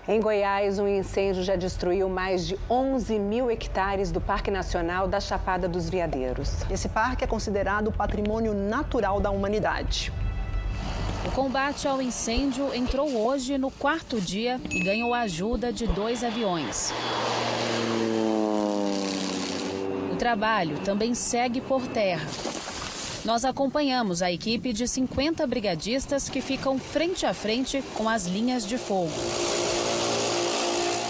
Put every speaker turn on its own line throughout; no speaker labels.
Em Goiás, um incêndio já destruiu mais de 11 mil hectares do Parque Nacional da Chapada dos Veadeiros.
Esse parque é considerado patrimônio natural da humanidade.
O combate ao incêndio entrou hoje no 4º dia e ganhou a ajuda de 2 aviões. O trabalho também segue por terra. Nós acompanhamos a equipe de 50 brigadistas que ficam frente a frente com as linhas de fogo.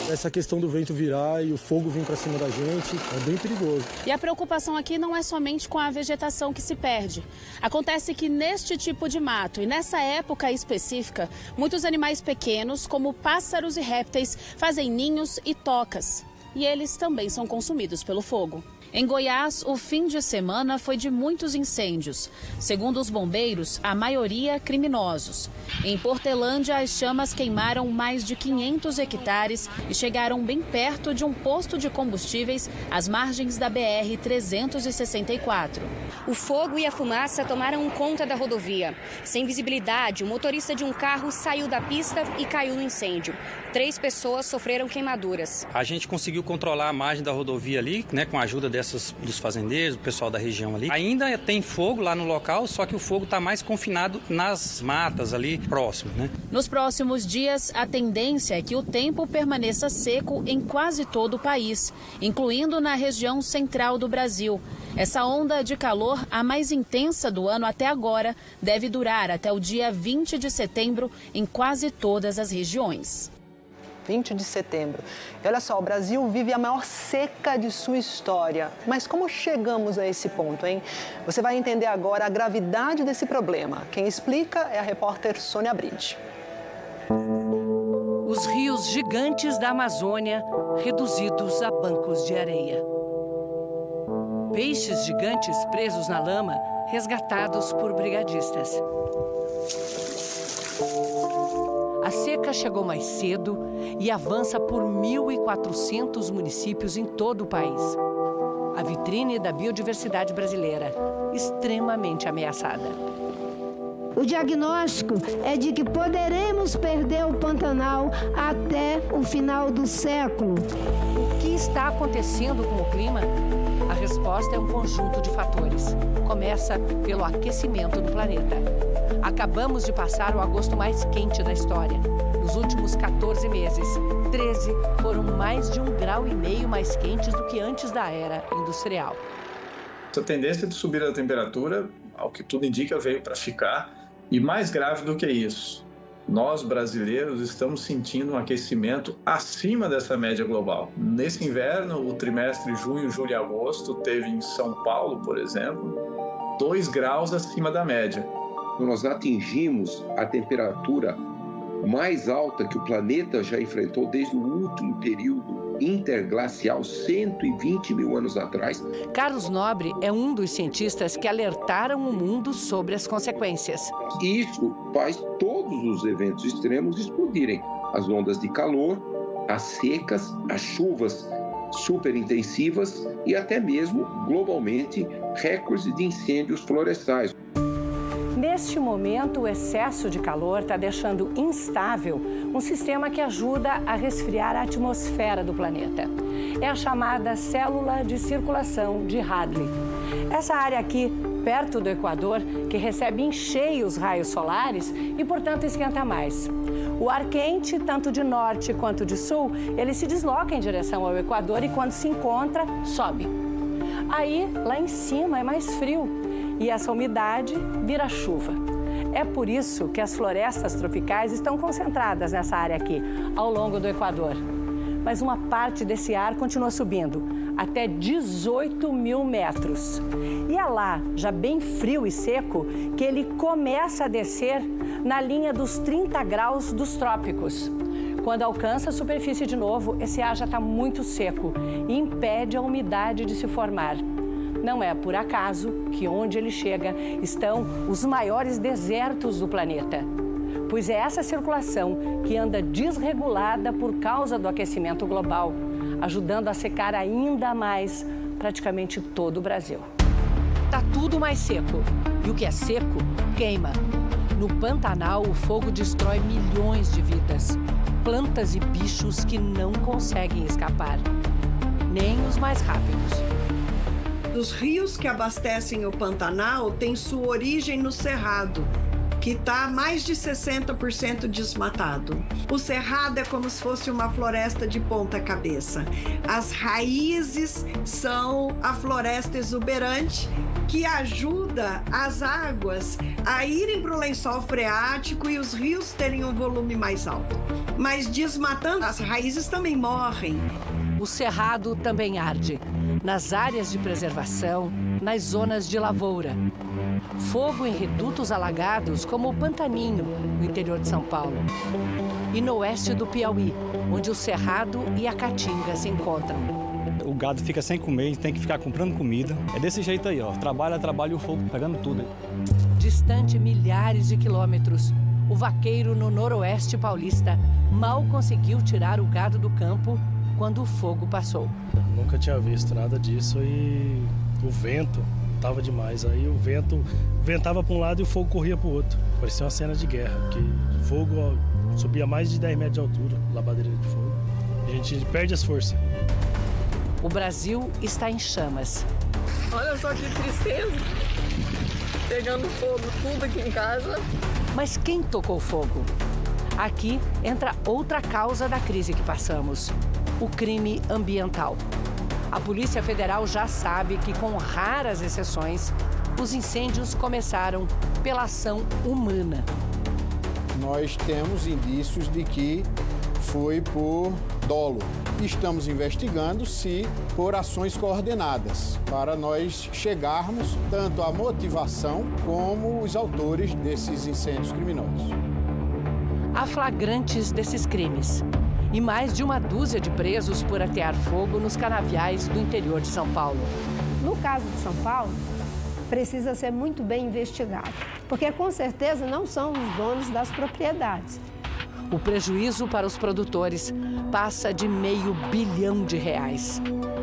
Essa questão do vento virar e o fogo vir para cima da gente é bem perigoso.
E a preocupação aqui não é somente com a vegetação que se perde. Acontece que neste tipo de mato e nessa época específica, muitos animais pequenos, como pássaros e répteis, fazem ninhos e tocas. E eles também são consumidos pelo fogo. Em Goiás, o fim de semana foi de muitos incêndios. Segundo os bombeiros, a maioria criminosos. Em Portelândia, as chamas queimaram mais de 500 hectares e chegaram bem perto de um posto de combustíveis às margens da BR-364.
O fogo e a fumaça tomaram conta da rodovia. Sem visibilidade, o motorista de um carro saiu da pista e caiu no incêndio. 3 pessoas sofreram queimaduras.
A gente conseguiu controlar a margem da rodovia ali, com a ajuda dos fazendeiros, do pessoal da região ali. Ainda tem fogo lá no local, só que o fogo está mais confinado nas matas ali próximo,
Nos próximos dias, a tendência é que o tempo permaneça seco em quase todo o país, incluindo na região central do Brasil. Essa onda de calor, a mais intensa do ano até agora, deve durar até o dia 20 de setembro em quase todas as regiões.
20 de setembro. E olha só, o Brasil vive a maior seca de sua história. Mas como chegamos a esse ponto, hein? Você vai entender agora a gravidade desse problema. Quem explica é a repórter Sônia Bride.
Os rios gigantes da Amazônia reduzidos a bancos de areia. Peixes gigantes presos na lama, resgatados por brigadistas. A seca chegou mais cedo e avança por 1.400 municípios em todo o país. A vitrine da biodiversidade brasileira, extremamente ameaçada.
O diagnóstico é de que poderemos perder o Pantanal até o final do século.
O que está acontecendo com o clima? A resposta é um conjunto de fatores. Começa pelo aquecimento do planeta. Acabamos de passar o agosto mais quente da história. Nos últimos 14 meses, 13 foram mais de 1,5 grau mais quentes do que antes da era industrial.
Essa tendência de subir a temperatura, ao que tudo indica, veio para ficar. E mais grave do que isso, nós brasileiros estamos sentindo um aquecimento acima dessa média global. Nesse inverno, o trimestre junho, julho e agosto teve em São Paulo, por exemplo, 2 graus acima da média.
Nós atingimos a temperatura mais alta que o planeta já enfrentou desde o último período interglacial, 120 mil anos atrás.
Carlos Nobre é um dos cientistas que alertaram o mundo sobre as consequências.
Isso faz todos os eventos extremos explodirem. As ondas de calor, as secas, as chuvas superintensivas e até mesmo, globalmente, recordes de incêndios florestais.
Neste momento, o excesso de calor está deixando instável um sistema que ajuda a resfriar a atmosfera do planeta. É a chamada célula de circulação de Hadley. Essa área aqui, perto do Equador, que recebe em cheio os raios solares e, portanto, esquenta mais. O ar quente, tanto de norte quanto de sul, ele se desloca em direção ao Equador e, quando se encontra, sobe. Aí, lá em cima, é mais frio. E essa umidade vira chuva. É por isso que as florestas tropicais estão concentradas nessa área aqui, ao longo do Equador. Mas uma parte desse ar continua subindo, até 18 mil metros. E é lá, já bem frio e seco, que ele começa a descer na linha dos 30 graus dos trópicos. Quando alcança a superfície de novo, esse ar já está muito seco e impede a umidade de se formar. Não é por acaso que onde ele chega estão os maiores desertos do planeta. Pois é essa circulação que anda desregulada por causa do aquecimento global, ajudando a secar ainda mais praticamente todo o Brasil. Tá tudo mais seco. E o que é seco, queima. No Pantanal, o fogo destrói milhões de vidas. plantas e bichos que não conseguem escapar, nem os mais rápidos.
Os rios que abastecem o Pantanal têm sua origem no Cerrado, que está mais de 60% desmatado. O Cerrado é como se fosse uma floresta de ponta cabeça. As raízes são a floresta exuberante que ajuda as águas a irem para o lençol freático e os rios terem um volume mais alto. Mas desmatando, as raízes também morrem.
O Cerrado também arde, nas áreas de preservação, nas zonas de lavoura. Fogo em redutos alagados, como o Pantaninho, no interior de São Paulo. E no oeste do Piauí, onde o Cerrado e a Caatinga se encontram.
O gado fica sem comer, a gente tem que ficar comprando comida. É desse jeito aí, ó. Trabalha e o fogo pegando tudo.
Distante milhares de quilômetros, o vaqueiro no noroeste paulista mal conseguiu tirar o gado do campo quando o fogo passou.
Nunca tinha visto nada disso e o vento tava demais. Aí o vento ventava para um lado e o fogo corria para o outro. Parecia uma cena de guerra, porque o fogo subia mais de 10 metros de altura, labadeira de fogo. A gente perde as forças.
O Brasil está em chamas.
Olha só que tristeza. Pegando fogo tudo aqui em casa.
Mas quem tocou fogo? Aqui entra outra causa da crise que passamos: o crime ambiental. A Polícia Federal já sabe que, com raras exceções, os incêndios começaram pela ação humana.
Nós temos indícios de que foi por dolo. Estamos investigando se por ações coordenadas, para nós chegarmos tanto à motivação como os autores desses incêndios criminosos.
Há flagrantes desses crimes e mais de uma dúzia de presos por atear fogo nos canaviais do interior de São Paulo.
No caso de São Paulo, precisa ser muito bem investigado, porque com certeza não são os donos das propriedades.
O prejuízo para os produtores passa de R$500 bilhão.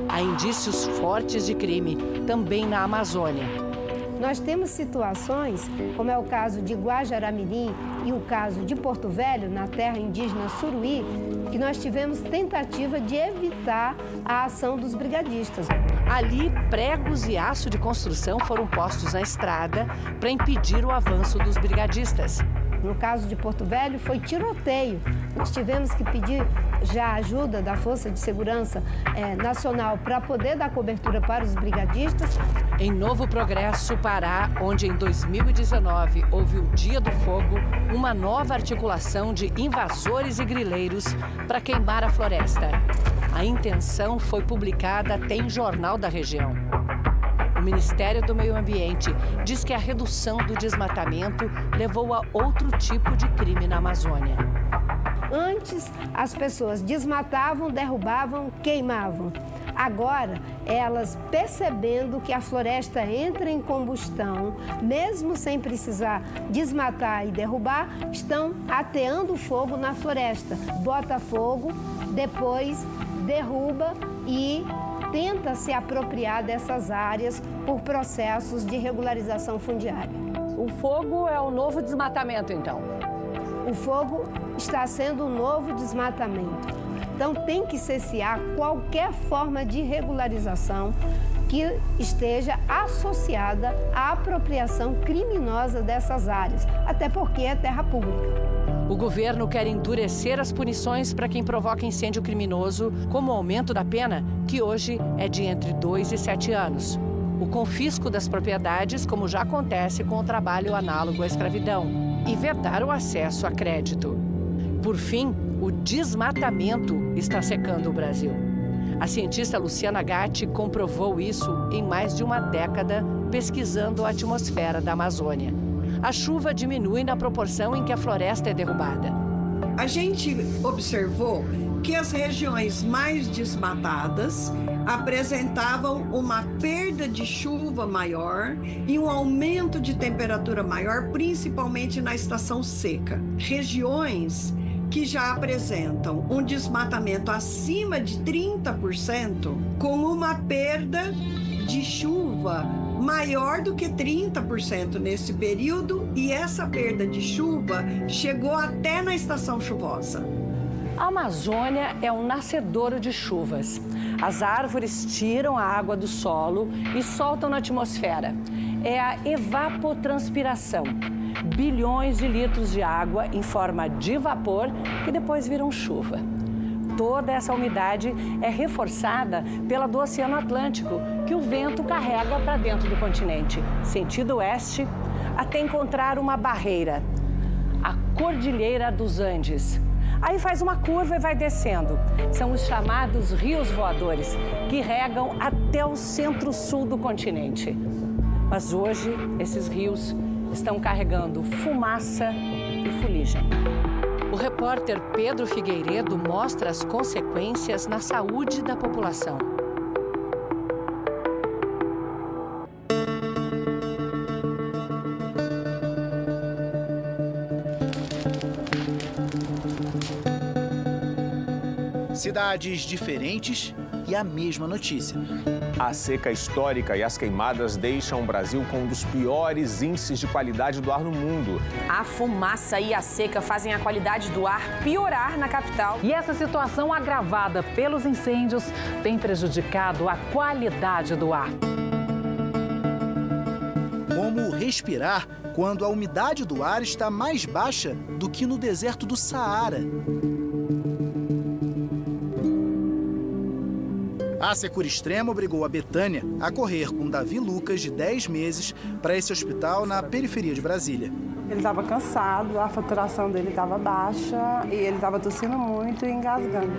Há indícios fortes de crime também na Amazônia.
Nós temos situações, como é o caso de Guajará-Mirim e o caso de Porto Velho, na terra indígena Suruí, que nós tivemos tentativa de evitar a ação dos brigadistas.
Ali, pregos e aço de construção foram postos na estrada para impedir o avanço dos brigadistas.
No caso de Porto Velho, foi tiroteio. Nós tivemos que pedir já ajuda da Força de Segurança Nacional para poder dar cobertura para os brigadistas.
Em Novo Progresso, Pará, onde em 2019 houve o Dia do Fogo, uma nova articulação de invasores e grileiros para queimar a floresta. A intenção foi publicada até em jornal da região. O Ministério do Meio Ambiente diz que a redução do desmatamento levou a outro tipo de crime na Amazônia.
Antes, as pessoas desmatavam, derrubavam, queimavam. Agora, elas, percebendo que a floresta entra em combustão, mesmo sem precisar desmatar e derrubar, estão ateando fogo na floresta. Bota fogo, depois derruba e tenta se apropriar dessas áreas por processos de regularização fundiária.
O fogo é o novo desmatamento, então?
O fogo está sendo um novo desmatamento. Então, tem que cessar qualquer forma de regularização que esteja associada à apropriação criminosa dessas áreas, até porque é terra pública.
O governo quer endurecer as punições para quem provoca incêndio criminoso, como o aumento da pena, que hoje é de entre 2 e 7 anos. O confisco das propriedades, como já acontece com o trabalho análogo à escravidão, e vedar o acesso a crédito. Por fim, o desmatamento está secando o Brasil. A cientista Luciana Gatti comprovou isso em mais de uma década, pesquisando a atmosfera da Amazônia. A chuva diminui na proporção em que a floresta é derrubada.
A gente observou que as regiões mais desmatadas apresentavam uma perda de chuva maior e um aumento de temperatura maior, principalmente na estação seca. Regiões que já apresentam um desmatamento acima de 30%, com uma perda de chuva maior do que 30% nesse período, e essa perda de chuva chegou até na estação chuvosa.
A Amazônia é um nascedouro de chuvas. As árvores tiram a água do solo e soltam na atmosfera. É a evapotranspiração. Bilhões de litros de água em forma de vapor que depois viram chuva. Toda essa umidade é reforçada pela do Oceano Atlântico, que o vento carrega para dentro do continente, sentido oeste, até encontrar uma barreira, a Cordilheira dos Andes. Aí faz uma curva e vai descendo. São os chamados rios voadores, que regam até o centro-sul do continente. Mas hoje, esses rios estão carregando fumaça e fuligem. O repórter Pedro Figueiredo mostra as consequências na saúde da população.
Cidades diferentes e a mesma notícia.
A seca histórica e as queimadas deixam o Brasil com um dos piores índices de qualidade do ar no mundo.
A fumaça e a seca fazem a qualidade do ar piorar na capital.
E essa situação agravada pelos incêndios tem prejudicado a qualidade do ar.
Como respirar quando a umidade do ar está mais baixa do que no deserto do Saara? A Secura Extrema obrigou a Betânia a correr com Davi Lucas, de 10 meses, para esse hospital na periferia de Brasília.
Ele estava cansado, a saturação dele estava baixa e ele estava tossindo muito e engasgando.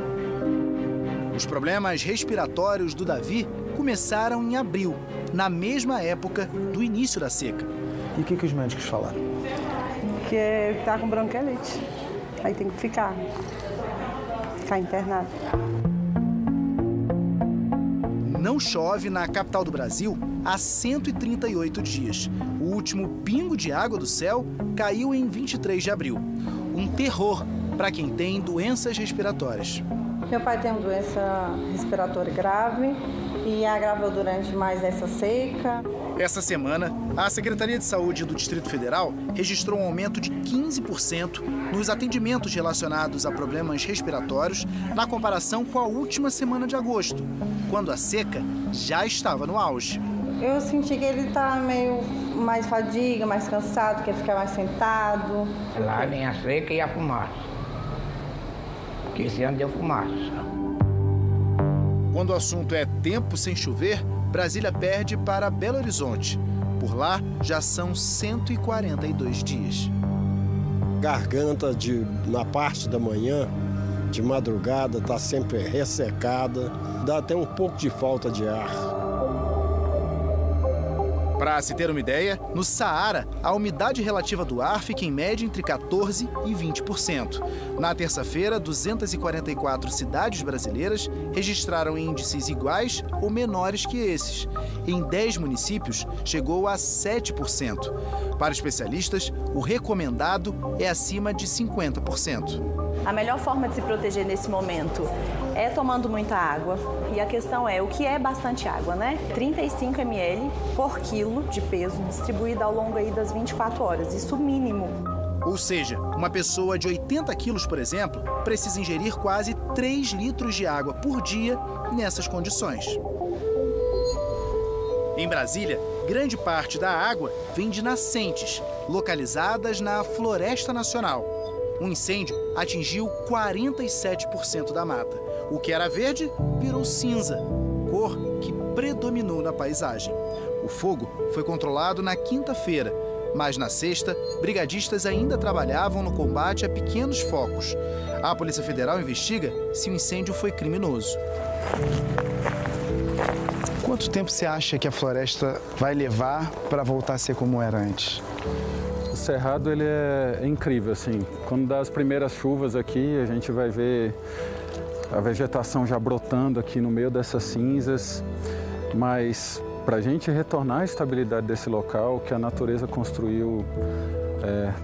Os problemas respiratórios do Davi começaram em abril, na mesma época do início da seca.
E o que os médicos falaram?
Que ele está com bronquiolite, aí tem que ficar internado.
Não chove na capital do Brasil há 138 dias. O último pingo de água do céu caiu em 23 de abril. Um terror para quem tem doenças respiratórias.
Meu pai tem uma doença respiratória grave e agravou durante mais essa seca.
Essa semana, a Secretaria de Saúde do Distrito Federal registrou um aumento de 15% nos atendimentos relacionados a problemas respiratórios na comparação com a última semana de agosto, quando a seca já estava no auge.
Eu senti que ele está meio mais fadiga, mais cansado, quer ficar mais sentado.
Lá vem a seca e a fumaça, porque esse ano deu fumaça.
Quando o assunto é tempo sem chover, Brasília perde para Belo Horizonte. Por lá, já são 142 dias.
Garganta na parte da manhã, de madrugada, está sempre ressecada. Dá até um pouco de falta de ar.
Para se ter uma ideia, no Saara, a umidade relativa do ar fica em média entre 14% e 20%. Na terça-feira, 244 cidades brasileiras registraram índices iguais ou menores que esses. Em 10 municípios, chegou a 7%. Para especialistas, o recomendado é acima de 50%.
A melhor forma de se proteger nesse momento é tomando muita água. E a questão é, o que é bastante água, né? 35 ml por quilo de peso distribuído ao longo aí das 24 horas, isso mínimo.
Ou seja, uma pessoa de 80 quilos, por exemplo, precisa ingerir quase 3 litros de água por dia nessas condições. Em Brasília, grande parte da água vem de nascentes, localizadas na Floresta Nacional. Um incêndio atingiu 47% da mata. O que era verde virou cinza, cor que predominou na paisagem. O fogo foi controlado na quinta-feira, mas na sexta, brigadistas ainda trabalhavam no combate a pequenos focos. A Polícia Federal investiga se o incêndio foi criminoso.
Quanto tempo você acha que a floresta vai levar para voltar a ser como era antes?
O Cerrado ele é incrível, assim. Quando dá as primeiras chuvas aqui, a gente vai ver a vegetação já brotando aqui no meio dessas cinzas. Mas para a gente retornar à estabilidade desse local, que a natureza construiu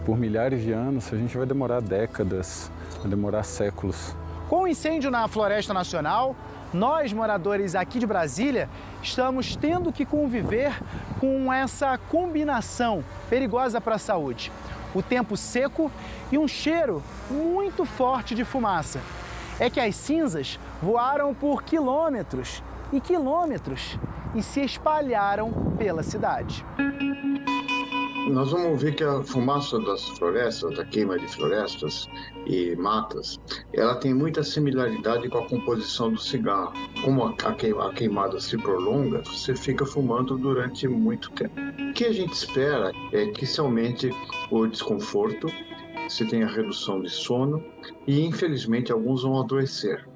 por milhares de anos, a gente vai demorar décadas, vai demorar séculos.
Com o incêndio na Floresta Nacional, nós, moradores aqui de Brasília, estamos tendo que conviver com essa combinação perigosa para a saúde. O tempo seco e um cheiro muito forte de fumaça. é que as cinzas voaram por quilômetros e quilômetros e se espalharam pela cidade.
Nós vamos ver que a fumaça das florestas, da queima de florestas e matas, ela tem muita similaridade com a composição do cigarro. Como a queimada se prolonga, você fica fumando durante muito tempo. O que a gente espera é que se aumente o desconforto, se tenha redução de sono e, infelizmente, alguns vão adoecer.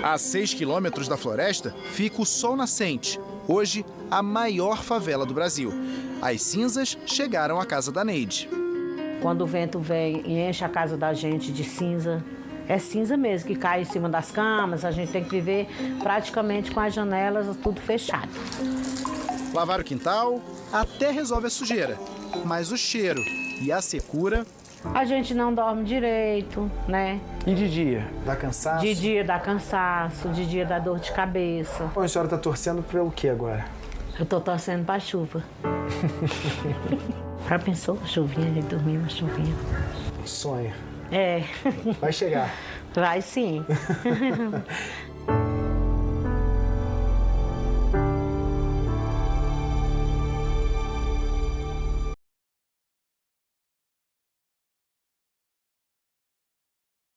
A 6 quilômetros da floresta fica o Sol Nascente, hoje a maior favela do Brasil. As cinzas chegaram à casa da Neide.
Quando o vento vem e enche a casa da gente de cinza, é cinza mesmo, que cai em cima das camas, a gente tem que viver praticamente com as janelas tudo fechado.
Lavar o quintal até resolve a sujeira, mas o cheiro e a secura...
A gente não dorme direito, né?
E de dia? Dá cansaço?
De dia dá cansaço, de dia dá dor de cabeça.
Bom, a senhora tá torcendo pelo quê agora?
Eu tô torcendo pra chuva. Já pensou? Chuvinha, a gente dormir uma chuvinha.
Sonho.
É.
Vai chegar.
Vai sim.